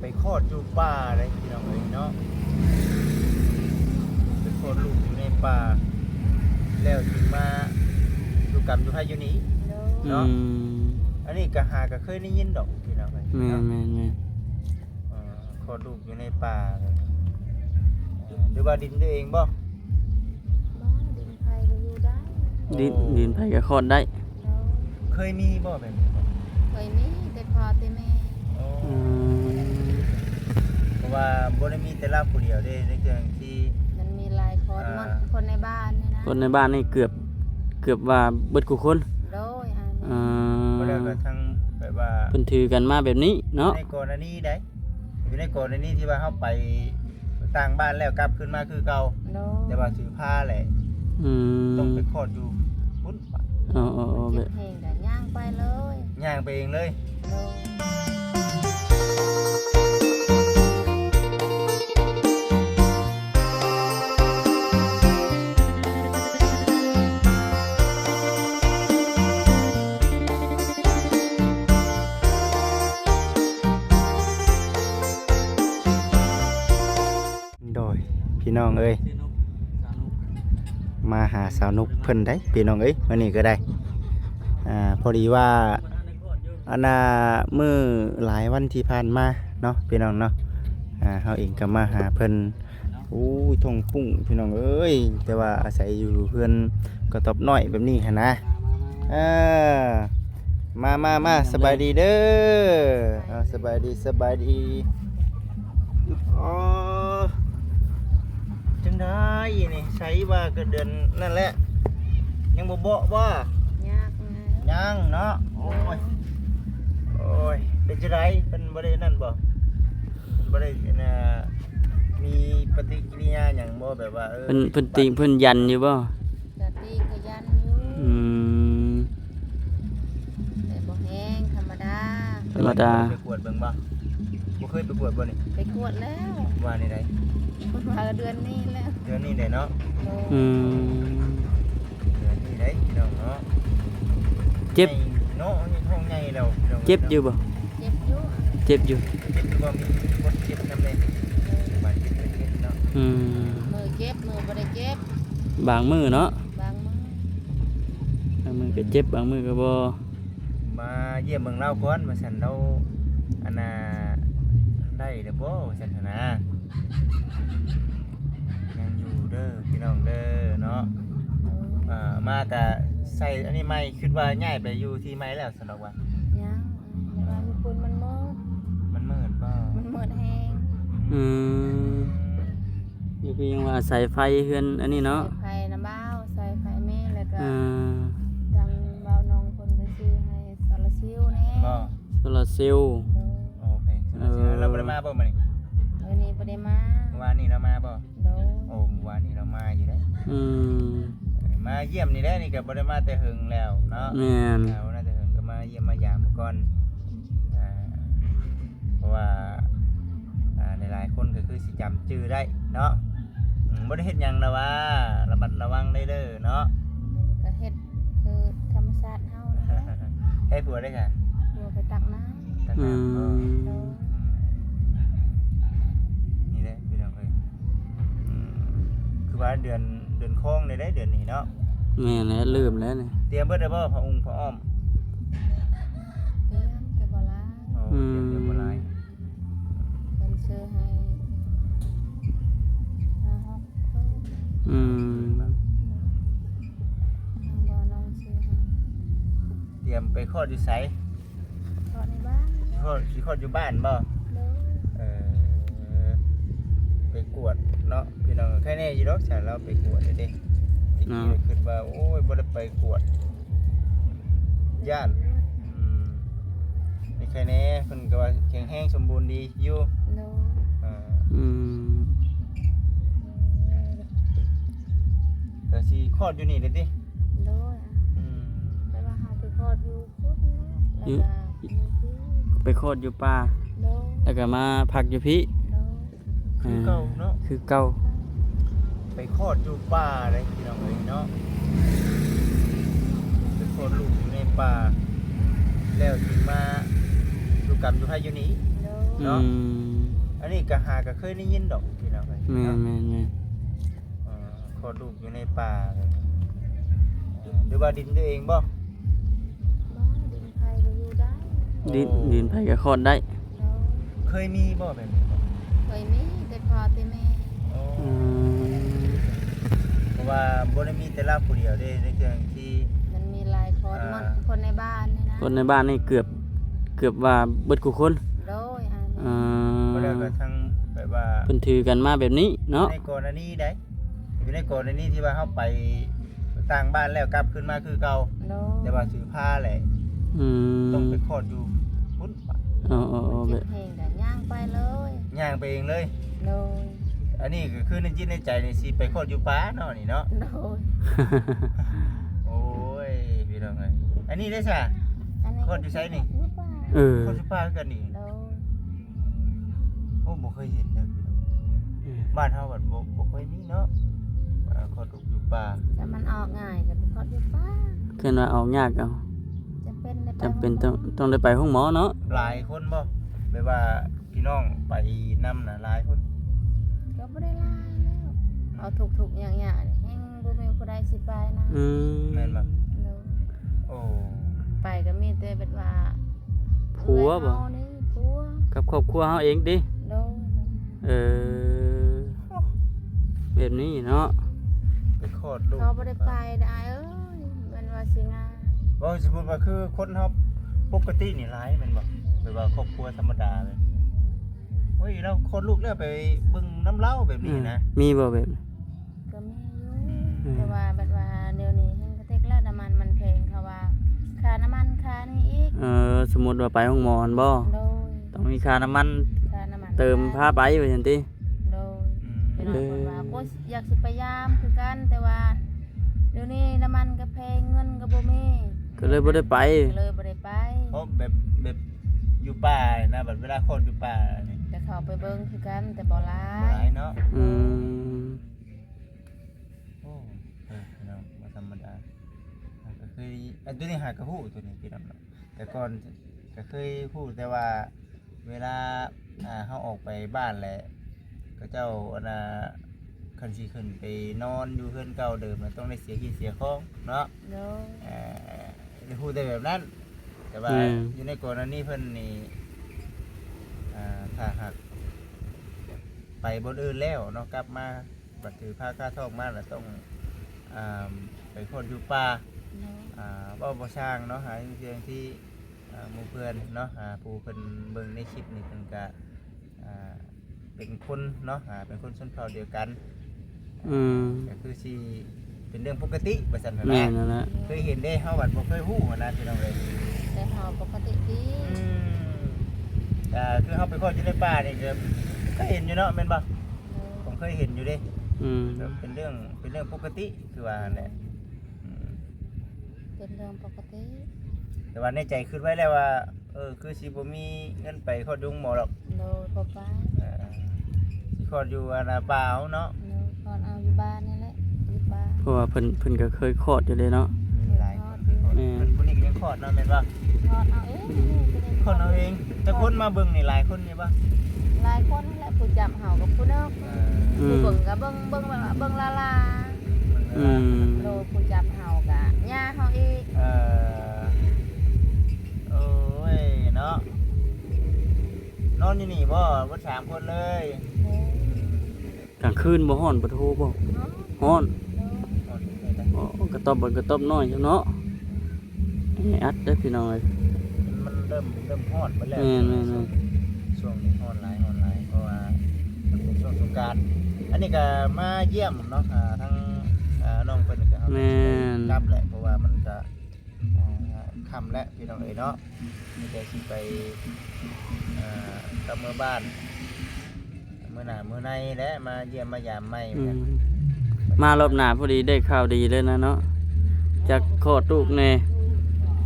ไปคลอดอยู่ป่าเลยพี่น้องเอ้ยเนาะไปคลอดลูกอยู่ในป่าแล้วถึงมาอยู่กับอยู่ให้อยู่นี้ อื เนาะ ม อันนี้ก็หาก็เคยได้ยินดอกพี่น้องเอ้ย แม่ เนาะ แม่แม่ คลอดลูกอยู่ในป่าเลยหรือว่าดินตัวเองบ่ บ้าดินไผ่ก็อยู่ได้ ดินไผก็คลอดได้ เรา เคยมีบ่แบบนี้บ่ เคยมีแต่พอแต่แม่ อืม เพราะว่าบ่ได้มีแต่เราผู้เดียวเด้ในเรื่องที่ มันมีหลายคนหมดคนในบ้านนี่นะ คนในบ้านนี่เกือบว่าเบิดกูคน โดยอัน อ่า บ่ได้ก็ทั้งแบบว่า เพิ่นถือกันมาแบบนี้เนาะ ในกรณีใดอยู่ในกรณีที่ว่าเฮาไปต่างบ้านแล้วกลับขึ้นมาคือเก่า โด แต่ว่าถือผ้าแหละ อืม ต้องไปคลอดอยู่พุ่นปะ อ๋อๆๆแบ เจ็ บบ เพลงแต่ย่างไปเลย ย่างไปเองเลย โดย โดยพี่น้องเอ้ยมาหาสาวนุกเพิ่นได้พี่น้องเอ้ยวันนี้ก็ได้พอดีว่าอันน่ะมื้อหลายวันที่ผ่านมาเนาะพี่น้องเนาะเฮาเองก็มาหาเพิ่นอู้ยทงปุ้งพี่น้องเอ้ยแต่ว่าอาศัยอยู่เพื่อนก็ตอบน้อยแบบนี้หั่นนะมาสบายดีเด้อสบายดีอ๋อจังได้นี่ใช้ว่าก็เดือนนั่นแหละยังบ่บ่ ยากนะ ยังเนาะโอ้ยเป็นจังไดเป็นบ่ได้นั่นบ่บ่ได้มีปฏิกิริยาหยังบ่แบบว่าเพิ่นติเพิ่นยันอยู่บ่ กะตีก็ยันอยู่ อืม แต่บ่แห้งธรรมดา ธรรมดา ไปกวดเบิ่งบ่บ่เคยไปกวดบ่นี่ ไปกวดแล้ว ว่านี่ได คนว่าเดือนนี้แล้ว เดือนนี้ได้เนาะ โดย อืม เดือนนี้ได้พี่น้องเนาะ เจ็บ ใหญ่เนาะนี่ท้องใหญ่แล้วพี่น้อง เจ็บอยู่บ่ เจ็บอยู่ เจ็บอยู่ เจ็บอยู่บ่มีคนเจ็บนำเลยบาดเจ็บเจ็บเนาะ อืม มือเจ็บมือบ่ได้เจ็บบ างมือเนาะ บางมือบ างมือก็เจ็บบางมือก็บ่ มาเยี่ยมเมืองเราก่อนมาสั่นเราอันน่ะได้เด้อบ่ว่าสั่นหั่นนะยังอยู่เด้อพี่น้องเด้อเนาะมาก็ใส่อันนี้ใหม่คิดว่าย้ายไปอยู่ที่ใหม่แล้วสนอกว่า ยังว่ามีคนมันมืด มันมืดบ่ มันมืดแห้ง อืมอยู่คือยังว่าอาศัยไฟเฮือนอันนี้เนาะ ใส่ไฟน้ำเบ้าใส่ไฟแม่แล้วก็ อ่า ดังเบาน้องคนไปซื้อให้โซลาร์เซลล์แน่ บ่ โซลาร์เซลล์ โอเคเราบ่ได้มาบ่มื้อนี้ วันนี้บ่ได้มา เมื่อวานนี้เรามาบ่ โดย โอ้เมื่อวานนี้เรามาอยู่เด้ อืม มาเยี่ยมนี่แหละนี่ก็บ่ได้มาแต่หึงแล้วเนาะ แม่น บ่ได้แต่หึงก็มาเยี่ยมมายามก่อนเพราะว่าหลายๆคนก็คือสิจำชื่อได้เนาะบ่ได้เฮ็ดหยังนะว่าระมัดระวังได้เด้อเนาะ ก็เฮ็ดคือธรรมชาติเฮานะ ให้ผัวได้ค่ะ ตัวไปตักน้ ตั้ง อื นาน ม ำโดย นี่แหละพี่น้องเอ้ยคือว่าเดือนคองได้เดือนนี้เนาะ แม่นแล้วลืมแล้วนี่ เตรียมเบิดได้บ่พระองค์พระอ้อม เตรียมแต่บ่ลา โอ้เตรียมบ่หลาย เพิ่นซื้อให้5-6เพิ่น อืม ทางบ่น้องซื้อให้ เตรียมไปคลอดอยู่ไส เพราะในบ้าน สิคลอดอยู่บ้านบ่ โดย ไปกวดเนาะพี่น้องแค่นี้อยู่ดอกฉันเราไปกวดเด้ตะกี้เลยคิดว่าโอ้ยบ่ได้ไปกวดย่านนี่แค่นี้เพิ่นก็ว่าแข็งแรงสมบูรณ์ดีอยู่ โดย อืม ก็สิคลอดอยู่นี่เด้ติ โดยแต่ว่าเฮาไปคลอดอยู่พุทธเนาะแล้วก็อยู่ที่ ไปโคตรอยู่ป่า โดย แล้วก็มาพักอยู่พี่ โดย คือเก่าเนาะ คือเก่า ไปคลอดอยู่ป่าเลยพี่น้องเอ้ยเนาะไปคลอดลูกอยู่ในป่าแล้วถึงมาอยู่กับอยู่ให้อยู่นี้ โดย อื เนาะ ม นี้ก็เคยได้ยินดอกพี่น้องเอ้ย แม่น เนาะ แม่นแม่น คลอดลูกอยู่ในป่าเลยหรือว่าดินตัวเองบ่ บ่ดินไผก็อยู่ได้ ดินไผก็คลอดได้ เนาะ เคยมีบ่แบบนี้บ่ เคยมีแต่พ่อแต่แม่ โอ้ อืม เพราะว่าบ่ได้มีแต่เราผู้เดียวเด้ในเรื่องที่ มันมีหลายคนหมดคนในบ้านนี่นะ คนในบ้านนี่เกือบว่าเบิดกูคน โดยอัน อ่ บ่ได้ า ก็ทั้งแบบว่า เพิ่นถือกันมาแบบนี้เนาะ ในกรณีใดอยู่ในกรณีที่ว่าเฮาไปต่างบ้านแล้วกลับขึ้นมาคือเก่า โด แต่ว่าถือผ้าแหละ อืม ต้องไปคลอดอยู่พุ่น อ๋อ เจ็ แบบ บ เพลงก็ย่างไปเลย ย่างไปเองเลย โดย อันนี้ก็คือในจิตในใจนี่สิไปคลอดอยู่ป่าเนาะนี่เนาะ โดย โอ้ยพี่น้องเอ้ยอันนี้ได้ซะ อันนี้ คนอยู่ไสนี่ อยู่ป่า เออ คลอดอยู่ป่าคือกันนี่ โดย โอ้บ่เคยเห็นเด้อพี่น้องบ้านเฮาบัดบ่ค่อยมีเนาะคลอดลูกอยู่ป่า แต่มันออกง่ายก็เพราะอยู่ป่า เกินว่าเอายากเอา จะเป็นได้ จำเป็นต้องได้ไปห้องหมอเนาะ หลายคนบ่แบบว่าพี่น้องไปนำน่ะหลายคน ก็บ่ได้หลายแล้วเอาถูกๆอย่างๆนี่แฮงบ่มีผู้ใดสิไปนะ อืม แม่นบ่ โดย โอ้ ไปก็มีแต่แบบว่า ผัวบ่ เอื้อยเฮานี่ผัว กับครอบครัวเฮาเองดิ โดย เออแบบนี้เนาะ ไปคลอดลูก เขาบ่ได้ไปได้เอ้ยมันว่าสิงาน บ่สมมุติว่าคือคนเฮาปกตินี่หลายแม่นบ่แบบว่าครอบครัวธรรมดาเลยเฮ้ยเราคลอดลูกแล้วไปเบิ่งน้ำเล้าแบบนี้นะ มีบ่แบบนี้ ก็มีอยู่ อืม แต่ว่าแบบว่าเดี๋ยวนี้แฮงกระเทกแล้วน้ำมันมันแพงเขาว่าค่าน้ำมันค่านี่อีก สมมุติว่าไปห้องหมอหั่นบ่ โดย ต้องมีค่าน้ำมัน ค่าน้ำมัน เติมพาไปว่าซั่นติ โดยพี่น้องคนว่าก็อยากสิพยายามคือกันแต่ว่าเดี๋ยวนี้น้ำมันก็แพงเงินก็บ่มี ก็เลยบ่ได้ไป ก็เลยบ่ได้ไป เพราะแบบอยู่ป่านะแบบเวลาคลอดอยู่ป่านี่ แต่เขาไปเบิ่งคือกันแต่บ่หลา บ่หลาย ยเนาะ อืม โอ้พี่น้องบ่ธรรมดาก็เคยอันตัวนี้หากระฮู้ตัวนี้พี่น้องเนาะแต่ก่อนก็เคยฮู้แต่ว่าเวลาเฮาออกไปบ้านแหละก็เจ้าอันน่ะคันสิขึ้นไปนอนอยู่เฮือนเก่าเดิมน่ะต้องได้เสียขี้เสียของเนาะ โดย ได้พูดได้แบบนั้น แต่ว่าอยู่ในกรณีเพิ่นนี่ถ้าหากไปบนอื่นแล้วเนาะกลับมาบัดถือผ้าค่าทองมาแล้วต้องไปคนอยู่ป่า โดย ว่าบ่สร้างเนาะหาเรื่องที่หมู่เพื่อนเนาะผู้เพิ่นเบิ่งในคลิปนี่เพิ่นก็เป็นคนเนาะเป็นคนชนเผ่าเดียวกัน อืม ก็คือสิเป็นเรื่องปกติว่าซั่น แม่ นะ นนั่นแหละ เคยเห็นได้เฮาบัดบ่เคยฮู้นะพี่น้องเอ้ย แต่เขาปกติดี คือเฮาไปคลอดอยู่ในป่านี่ก็เห็นอยู่เนาะแม่นบ่ผมเคยเห็นอยู่เด้ อืม เป็นเรื่องปกติคือว่านั่นแหละเป็นเรื่องปกติ แต่ว่าในใจคิดไว้แล้วว่าคือสิบ่มีเงินไปคลอดอยู่หมอหรอก โดยบ่ไป สิคลอดอยู่ป่าเอาเนาะ โดยก่อนเอาอยู่บ้านนี่แหละอยู่บ้าน เพราะว่าเพิ่นก็เคยคลอดอยู่เลยเนาะ มีหลายคนเคยคลอดเพิ่นผู้นี้ก็ยังคลอดเนาะแม่นบ่ ทอดเอาเองก็ได้ คลอดเอาเองแต่คนมาเบิ่งนี่หลายคนนี่บ่ หลายคนนั่นแหละผู้จำเฮากับผู้เนึก อื ผู้ ม เบิ่งก็เบิ่งแบบว่าเบิ่งลา อืม โดยผู้จำเฮาก็ย่าเฮาอีก โอ้ยเนาะนอนอยู่นี่บ่บ่สามคนเลย โดย กลางคืนบ่ฮ้อนบ่โทรบ่ เนาะ ฮ้อน โดย นอนอยู่นี่นะ อ๋อกระต๊อบบ่กระต๊อบน้อยจังเนาะให้อัดเด้อพี่น้องเอ้ย มันเริ่มฮอดไปแล้ว แม่น ช่วงนี้ฮอดหลายเพราะว่ามันเป็นช่วงสงกรานต์อันนี้ก็มาเยี่ยมเนาะทั้งน้องเพิ่นก็เอา แม่น กลับแหละเพราะว่ามันก็ค่ำแล้วพี่น้องเอ้ยเนาะมีแต่สิไปกลับเมื่อบ้านมื้อหน้ามื้อในและมาเยี่ยมมายามใหม่ อืมมารอบหน้าพอดีได้ข่าวดีเลยนะเนาะจากคลอดลูกแน่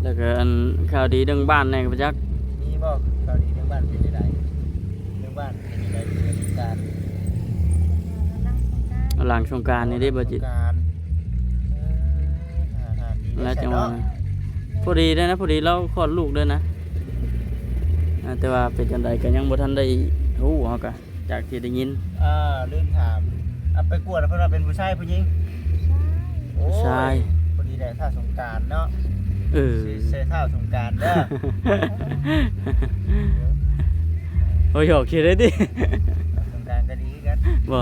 แล้วก็อันข่าวดีเรื่องบ้านแน่ก็บ่จัก มีบ่ข่าวดีเรื่องบ้านเป็นจังไดเรื่องบ้านเป็นจังไดเรื่องการ หลังสงกรานต์นี่ได้บ่จิต การดี แล้วจังห เนาะ วะพอดีเด้อนะพอดีเราคลอดลูกด้วยนะแต่ว่าเป็นจังไดก็ยังบ่ทันได้ฮู้เฮาก็ จากที่ได้ยิน ลืมถามไปกวดเพิ่นว่าเป็นผู้ชายผู้หญิง โอ้ยพอดีได้ท่าสงกรานต์เนาะ เออ สิเซท่าสงกรานต์เด้อ โอ้ยหยอกคิดได้ดิ สงกรานต์ก็ดีกัน บ่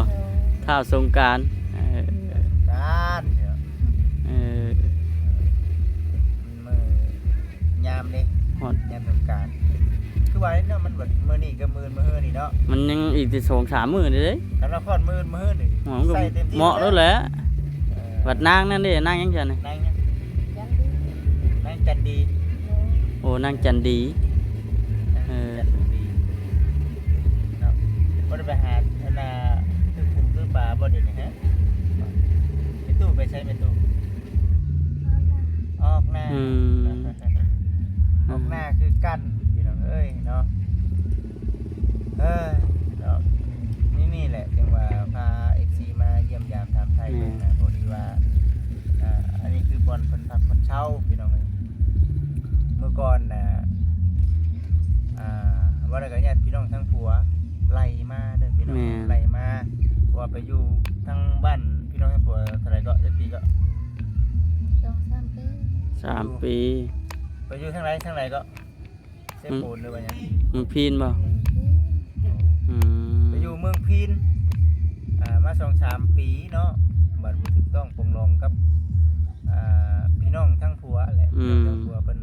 ท้าวสงกรานต์ การเดี๋ยว เออ มือยามนี่ ฮอด ยามสงกรานต์คือว่าเนาะมันแบบมื้อนี้กับมื้อมื้อนี่เนาะ มันยังอีกสิ2-3 มื้อนี่เด้ สำหรับคนมื้อนี่ หอมก็ ใส่เต็มที่ เหมาะแล้วแหละ เออ บัดนางนั่นเด้นางยังจันนี่ นางเนี่ยนางจันดี โอ้นางจันดี นางจันดีเนาะบ่ได้ไปหาอันน่ะคือคุมคือปลาบ่เดี๋ยวนี้ฮะไปตู้ไปใช้ไปตู้ออกหน้า อืม ออกหน้าคือกันพี่น้องเอ้ยเนาะเนาะนี่แหละจังว่าพา FC มาเยี่ยมยามถามไทยเพิ่นนะพอดีว่าอันนี้คือบอลเพิ่นพักเพิ่นเช่าพี่น้องเอ้ยเมื่อก่อนน่ะว่าแล้วก็ญาติพี่น้องทั้งผัวไล่มาเด้อพี่น้องไล่มาว่าไปอยู่ทั้งบ้านพี่น้องทั้งผัวเท่าไหร่ก็จักปีก็ 3 ปี ไปอยู่ทางไหนก็เซโปนหรือว่าหยัง มึงพีนบ่อืม ไปอยู่เมืองพีนมา 2-3 ปีเนาะบัดบ่ถูกต้องปรงลองกับพี่น้องทั้งผัวแหละพี่น้องทั้งผัวเพิ่น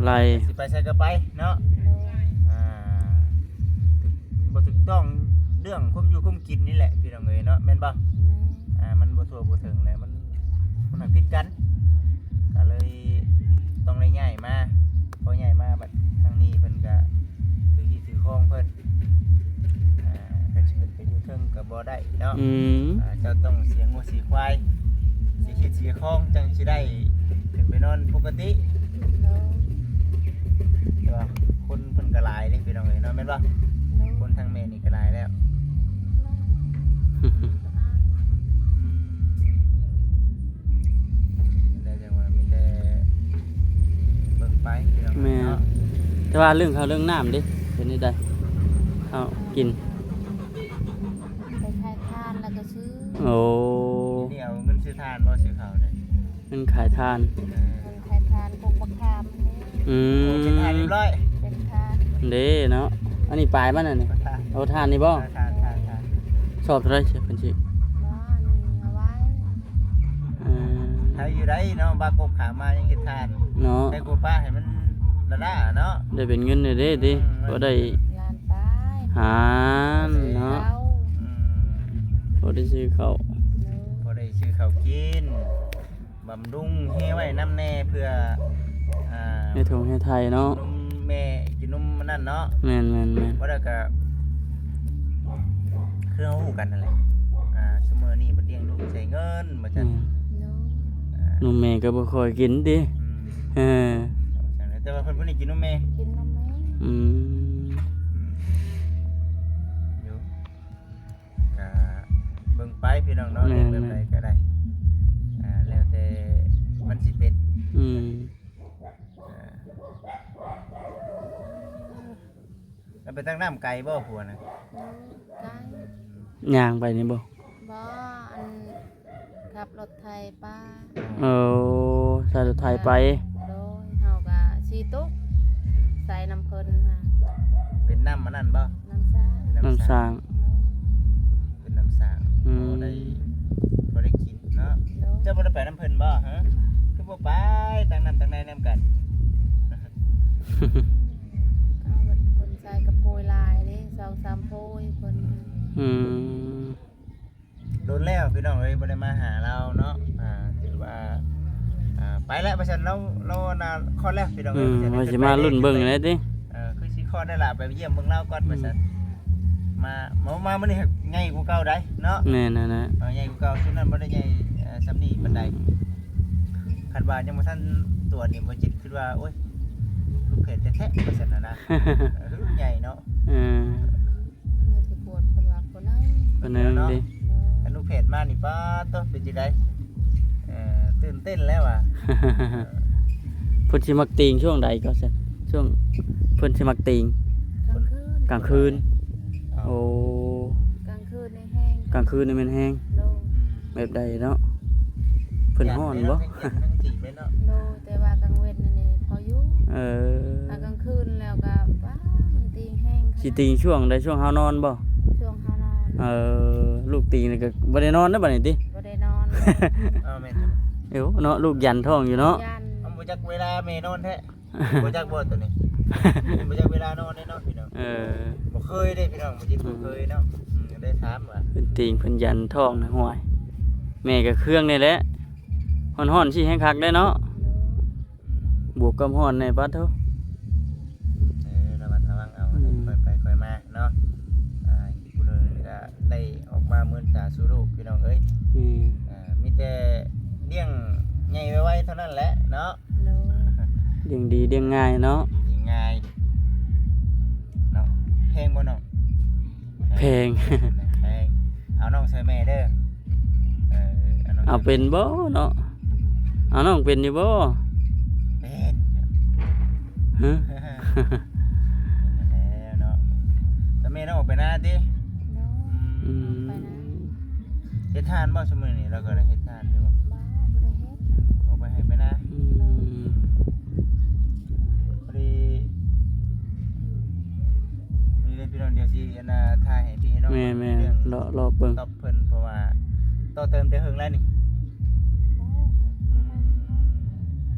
ไล่ สิไปใส่ก็ไปเนาะบ่ถูกต้องเรื่องความอยู่ความกินนี่แหละพี่น้องเอ้ยเนาะแม่นบ่มันบ่ทั่วบ่ถึงแหละมันผิดกันก็เลยต้องได้ย้ายมาพอย้ายมาบัดทางนี้เพิ่นก็ถือที่ถือครองเพิ่นก็สิเป็นไปอยู่เทิงก็บ่ได้เนาะ อืม เจ้าต้องเสียงูสีควายสีเขียดสีคลองจังสิได้ขึ้นไปนอนปกติใช่ป่ะคนเพิ่นก็หลายเด้พี่น้องเอ้ยเนาะแม่นบ่คนทางแม่นี่ก็หลายแล้วได้จังว่ามีแต่เบิ่งไปพี่น้อง แม่ เนาะ แต่ว่าเรื่องข้าวเรื่องน้ำดิเป็นนี่ได้เอากิน ไปขายทานแล้วก็ซื้อ โอ้ นี่เอาเงินซื้อทานบ่ซื้อข้าวได้ มันขายทาน คนขายทานพวกบักขามนี่ อื โอ้เป็นทานเรียบร้อย เป็นทาน เด้เนาะอันนี้ปลายมันน่ะนี่ ทาน เอาทานนี่บ่ ทาน ชอบเท่าไหร่เสียเป็นสิ บ้านนี่เอาไว้ ถ้าอยู่ได้เนาะบากบขามายังเฮ็ดทาน เนาะ ให้กูป้าให้มันระด้าเนาะ ได้เป็นเงินเด้ดิก็ได้ ลานตาย หารเนาะ เขา ก็ได้ซื้อข้าว พอได้ซื้อข้าวกินบำรุงให้ไว้น้ำแน่เพื่อให้ทงให้ไทยเนาะ นมแม่กินนมมันนั่นเนาะ แม่น ว่าแล้วก็คือเฮาฮู้กันนั่นแหละซุมื้อนี้มันเลี้ยงลูกใช้เงินบ่จัง เนาะ นมแม่ก็บ่ค่อยกินดิเออ แต่ว่าเพิ่นบ่ได้กินนมแม่ กินนมไหม อืม อยู่ก็เบิ่งไปพี่น้องเนาะเลี้ยงแบบใดก็ได้แล้วแต่มันสิเป็น อืม แล้วไปตั้งน้ำไก่บ่ผัวนะ ไก่ ย่างไปนี่บ่ บ่อันขับรถไทยป้า โอ้ใส่รถไทยไป โดยเฮาก็สิตุกใส่น้ำเพิ่นค่ะ เป็นน้ำมันนั่นบ่ น้ำซ่า น้ำสร้าง เป็นน้ำสาง อืม บ่ได้กินเนาะ โดย เจ้าบ่ได้ไปน้ำเพิ่นบ่ฮะคือบ่ไปตั้งน้ำตั้งในน้ำกัน เอาบัดเพิ่นใส่กระโปรงลายเด้2-3โพยเพิ่น อืม โดนแล้วพี่น้องเอ้ยบ่ได้มาหาเราเนาะถือว่าไปแล้วเพราะฉะนั้นเราน่ะคลอดแล้วพี่น้อง อื เอ้ย มว่าสิมารุ่นเบิ่งเลยติ คือสิคลอดได้ล่ะไปเยี่ยมเบิ่งเราก่อนว่าซั่นมามื้อนี้ใหญ่กว่าเก่าได้เนาะ แม่นนะ ใหญ่กว่าเก่าชุดนั้นบ่ได้ใหญ่ซำนี้ปานใดคันว่ายังบ่ทันตรวจนี่บ่จิตคิดว่าโอ๊ยลูกเพชรแท้ๆว่าซั่นน่ะนะใหญ่เนาะ เออ นี่สิปวดเพิ่นว่าคนนึง คนนึงดิ คันลูกเพชรมานี่ป้าตัวเป็นจังไดตื่นเต้นแล้วอ่ะ เพิ่นสิมักติงช่วงใดก็ซั่นช่วงเพิ่นสิมักติง กลางคืน กลางคืน อ โอ้ กลางคืนนี่แห้ง กลางคืนนี่มันแห้ง โด แบบใดเนาะเพิ่นฮ้อนบ่ ทั้งจีบเลยเนาะ โดแต่ว่ากลางเว้นนี่พออยู่ เออ ถ้ากลางคืนแล้วก็ว้ามันตีแห้ง สิตีช่วงใดช่วงเฮานอนบ่ ช่วงเฮานอน ลูกตีนี่ก็บ่ได้นอนนะบัดนี้ติ บ่ได้นอน เอาแม่น เอ้วเนาะลูกยันท้องอยู่เนาะ ยัน เอาบ่จักเวลาแม่นอนแท้บ่จักบ่ตัวนี้บ่จักเวลานอนเนาะพี่น้อง บ่เคยเด้พี่น้องบ่จิบ่เคยเนาะได้ถามว่า เพิ่นตีงเพิ่นยันท้องนะห่วย แม่ก็เครื่องนี่แหละฮ้อนๆสิแห้งคักได้เนาะ บวกกับฮ้อนในปัดเถอะ ระมัดระวังเอาค่อยไปค่อยมาเนาะผู้เดินก็ได้ออกมามื้อตาสู่ลูกพี่น้องเอ้ยมีแต่เลี้ยงใหญ่ไว้ๆเท่านั้นแหละเนาะ โด เลี้ยงดีเลี้ยงง่ายเนาะ ง่ายเนาะแพงบ่น้อง แพง แพงเอาน้องใส่แม่เด้อน้ง เอาเป็นบ่เนาะเอาน้องเป็นอยู่บ่ เป็น ฮะ แล้วเนาะแต่แม่น้องออกไปหน้าติ โด อืม ไปนะ เฮ็ดทานบ่ซุมื้อนี้เราก็ได้เฮ็ดทานอยู่บ่ บ้าบ่ได้เฮ็ด ออกไปให้ไปหน้า อืม พอดีนี่เลยพี่น้องเดี๋ยวสิอันน่ะถ่ายให้พี่ให้น้อง แม่ เรื่อง รอเบิ่ง ตอบเพิ่นเพราะว่าต่อเติมแต่หึงแล้วนี่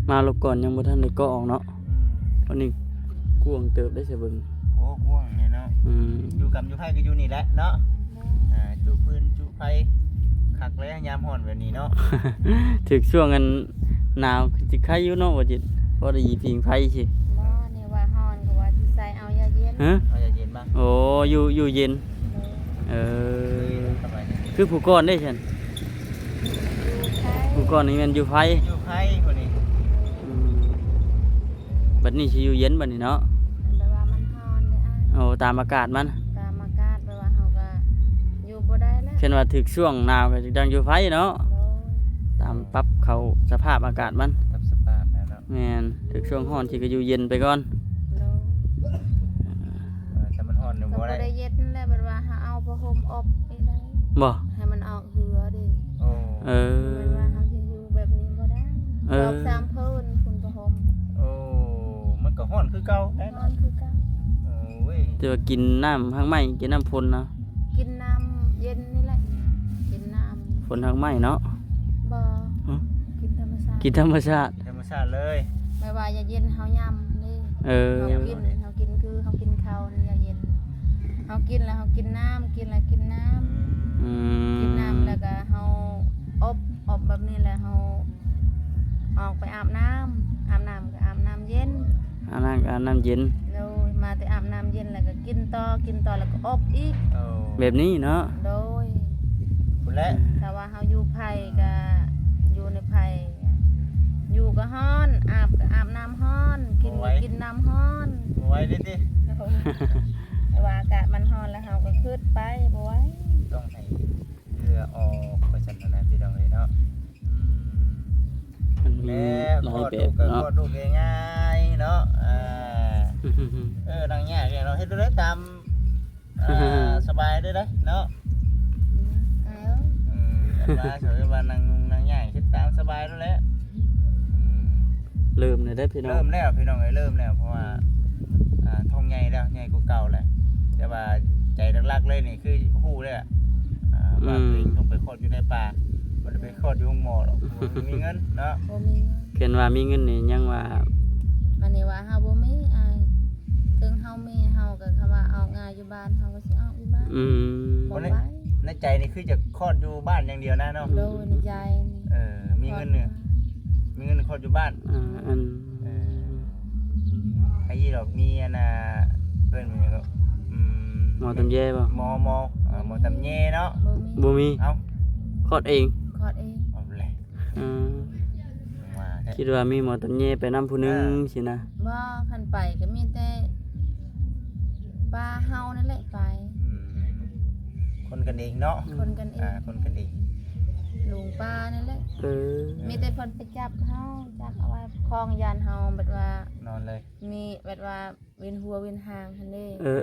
มาลบก่อนยังบ่ทันได้ก็ออกเนาะ อืม วันนี้กวงเติบได้สิเบิ่ง โอ้กว้างนี่เนาะ อืม อยู่กับอยู่ไผก็อยู่นี่แหละเนาะจุพื้นจุไผคักเลยยามร้อนแบบนี้เนาะ ถึกช่วงอันหนาวสิใครอยู่เนาะว่าจิตบ่ได้ยิงพิงไฟสิ บ่นี่ว่าฮ้อนก็ว่าสิใส่เอายาเย็น ฮะ เอาอย่าเย็นบ้าง โอ้อยู่เย็น เออ สบายดี คือผู้ก่อนได้ฉัน อยู่ไทย ผู้ก่อนนี่แม่นอยู่ไฟ อยู่ไผคนนี้ อืมบัดนี้สิอยู่เย็นบัดนี้เนาะ แปลว่ามันฮ้อนเด้อ้าย โอ้ตามอากาศมัน ตามอากาศแปลว่าเฮาก็อยู่บ่ได้แล้ว เช่นว่าถึกช่วงหนาวก็สิดังอยู่ไฟเนาะ โดย ตามปรับเข้าสภาพอากาศมัน กับสภาพแล้วเนาะ แม่นถึกช่วงร้อนสิก็อยู่เย็นไปก่อน โดย แต่มันร้อนอยู่ ก็ บ่ บ่ ได้ ได้เย็นแล้วแปลว่าเฮาเอาผ้าห่มอบอีกได้ บ่ ให้มันออกเหือดิ โอ้ เออ แปลว่าเฮาสิอยู่แบบนี้บ่ได้ เออ ดอกสามเพิ่นคุณผ้าห่ม โอ้มันก็ร้อนคือเก่าแน่ น น อ อน นคือกัน โอ้ย จะว่ากินน้ำข้างไม้กินน้ำฝนเนาะ กินน้ำเย็นนี่แหละกินน้ ฝนข้างไม้เนาะ ำบ่ ฮะ กินธรรมชาติ กินธรรมชาติ ธรรมชาติเลย ไม่ว่าอย่าเย็นเฮายำนี่ เออ เฮากินคือเฮากินข้าวนี่อย่าเย็นเฮากินแล้วเฮากินน้ำกินแล้วกินน้ำ อืม กินน้ำแล้วก็เฮาอบแบบนี้แหละเฮาออกไปอาบน้ำก็อาบน้ำเย็น อันนั้นก็น้ำเย็น โดยมาแต่อาบน้ำเย็นแล้วก็กินต่อแล้วก็อบอีก โอ้ แบบนี้เนาะ โดย คุณและ ถ้าว่าเฮาอยู่ไผก็อยู่ในไผอยู่ก็ฮ้อนอาบก็อาบน้ำฮ้อนกินก็กินน้ำฮ้อน บ่ไหว้ดิติ แต่ว่าอากาศมันฮ้อนแล้วเฮาก็ขึ้นไปบ่ไหว ต้องให้เรือออกไปซั่นนะพี่น้องเอ้ยเนาะ มันมี แล้ว หลาย คลอด แบ ลู บ กก็ เนาะ คลอดลูกง่ายๆเนาะนางยากเนี่ยเราเฮ็ดได้ตามสบายได้เด้เนาะ อ้าว อันว่าเฉยว่านางยากเฮ็ดตามสบายแล้วแหละ เริ่มเลยได้อพี่น้อง เริ่มแล้วพี่น้องเอ้ยเริ่มแล้วเพราะว่าท้องใหญ่แล้วใหญ่กว่าเก่าแล้วแต่ว่าใจหลักๆเลยนี่คือฮู้เลยว่าตัวเองต้องไปคลอดอยู่ในป่าบ่ได้ไปคลอดอยู่โรงหมอหรอกบ่มีเงินเนาะ บ่มีเงิน เขียนว่ามีเงินนี่ยังว่า อันนี้ว่าเฮาบ่มีอายถึงเฮามีเฮาก็คำว่าเอางานอยู่บ้านเฮาก็สิเอาอยู่บ้าน อืม บ่ไป ในใจนี่คือจะคลอดอยู่บ้านอย่างเดียวนะเนาะ โดยในใจนี่ มีเงินเนี่ยมีเงินคลอดอยู่บ้าน อัน ไอ้ยี่ดอกมีอันน่ะเพิ่นมีก็ หมอตำแย่ป่ะ หมอตำแยเนาะ บ่มี บ่มี เอ้า คลอดเอง คลอดเอง เอาเลย อืม มาแท้ คิดว่ามีหมอตำแย่ไปนำผู้หนึงสินะ บ่คันไปก็มีแต่ป้าเฮานั่นแหละไป คนกันเองเนาะ คนกันเอง คนกันเอง ลุงป้านั่นแหละ เออ มีแต่เพิ่นไปจับเฮาจับเอาไว้คล้องยานเฮาแบบว่าน อนเลย มีแบบว่าเวียนหัวเวียนหางหั่นเด้ เออ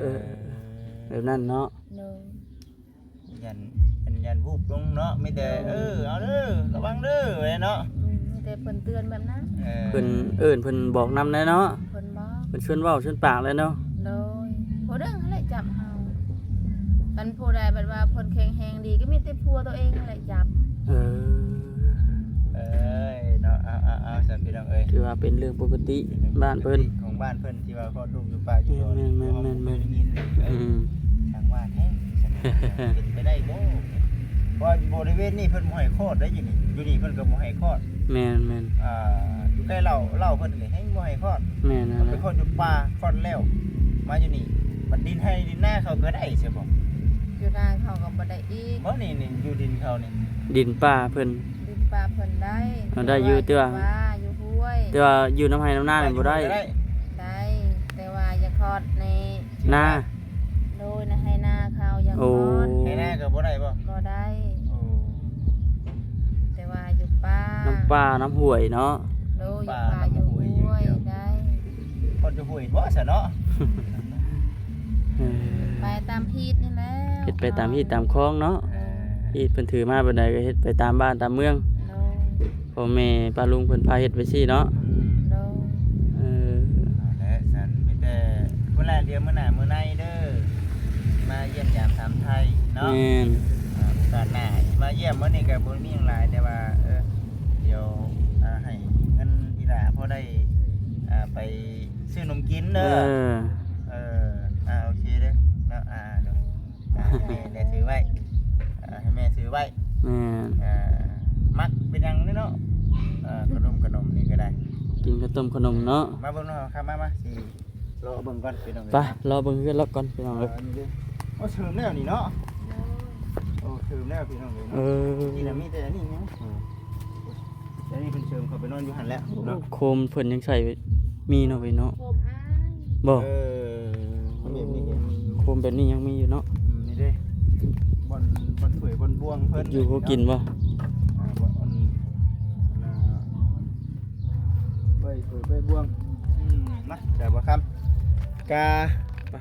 เ แบบนั้นเนาะ โดย ยันเป็นยันวูบลงเนาะมีแต่เอาเด้อระวังเด้อไว้เนาะ มีแต่เพิ่นเตือนแบบนั้น เพิ่นเอิ้นเพิ่นบอกนำได้เนาะ เพิ่นบอก เพิ่นชวนเว้าชวนปากเลยเนาะ โดยผู้เด้งนั่นแหละจับเฮากันผู้ใดแบบว่าเพิ่นแข็งแรงดีก็มีแต่ผัวตัวเองนั่นแหละจับ เออ เอ้ยเนาะเอาสันพี่น้องเอ้ย ถือว่าเป็นเรื่องปกติบ้านเพิ่น ของบ้านเพิ่นที่ว่าคลอดลูกอยู่ป่าอยู่ดอน แม่น ยิน อืม ทางว่าแท้เป็นไปได้บ่เพราะบริเวณนี้เพิ่นบ่ให้คลอดได้อยู่นี่อยู่นี่เพิ่นก็บ่ให้คลอด แม่น อยู่ใกล้เล่าเพิ่นก็ให้บ่ให้คลอด แม่นนั่น ไป แหละ คลอดอยู่ป่าคลอดแล้วมาอยู่นี่บัดดินให้ดินหน้าเขาก็ได้ใช่บ่ อยู่นานเขาก็บ่ได้อีก บ่นี่อยู่ดินเขานี่ ดินป่าเพิ่น ดินปลาเพิ่นได้ เอาได้อยู่เตื้อ ว่าอยู่ห้วย แต่ว่าอยู่น้ำไห้น้ำหน้านี่บ่ได้ ได้แต่ว่าอย่าคลอดใน หน้า โดยนะให้หน้าเขาอย่าค โอ้ ลอด ให้หน้าก็บ่ได้บ่ บ่ได้ โอ้ แต่ว่าอยู่ป่า น้ำป่าน้ำห้วยเนาะ โดยอยู่ป่าอยู่ห้วยได้ คลอดอยู่ห้วยบ่ซะเนาะ เออ ไปตามพีดนี่แหละ เฮ็ดไปตามที่ตามคลองเนาะที่เพิ่นถือมาบันไดก็เฮ็ดไปตามบ้านตามเมือง โดย พ่อแม่ป้าลุงเพิ่นพาเฮ็ดไปซี่เนาะ โดย เออ และสันมีแต่เวลาเดียวมื้อหน้ามื้อในเด้อมาเยี่ยมยามถามไทยเนาะ แม่น โอกาสหน้ามาเยี่ยมมื้อนี้ก็บ่มีหยังหลายแต่ว่าเดี๋ยวให้เงินอีหล่าพอได้ไปซื้อนมกิน เอ เด้อ อ โอเคเด้อเนาะเดี๋ยวให้แม่ถือไว้ให้แม่ถือไว้ แม่น มักเป็นหยังเนาะขนมนี่ก็ได้ กินข้าวต้มขนมเนาะ มาเบิ่งเนาะครับมาสิรอเบิ่งก่อนพี่น้อง ไปรอเบิ่งเฮือนล็อกก่อนพี่น้องเอ้ย นี่เด้อโอ้เชิมแล้วนี่เนาะ โดย โอ้เชิมแล้วพี่น้องเอ้ย เอ เนาะ อ นี่น่ะมีแต่อันนี้หยังแต่นี่เพิ่นเชิมเข้าไปนอนอยู่หั่นแล้วเนาะ โคมเพิ่นยังใส่มีเนาะพี่เนาะ โคมอ้าย บ่ นี่มีเห็นมี โคมแบบนี้ยังมีอยู่เนาะ นี่เด้บอนเปื่อยบอนบวงเพิ่น อยู่ก็กินบ่ บอนเปื่อยบวงนะแต่บ่ครับกา ไป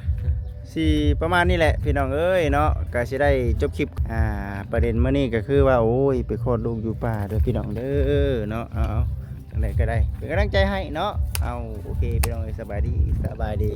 สิประมาณนี้แหละพี่น้องเอ้ยเนาะก็สิได้จบคลิปประเด็นมื้อนี้ก็คือว่าโอ้ยไปคลอดลูกอยู่ป่าเด้อพี่น้องเด้อเนาะเอาจังไดก็ได้เป็นกำลังใจให้เนาะเอาโอเคพี่น้องเอ้ยสบายดี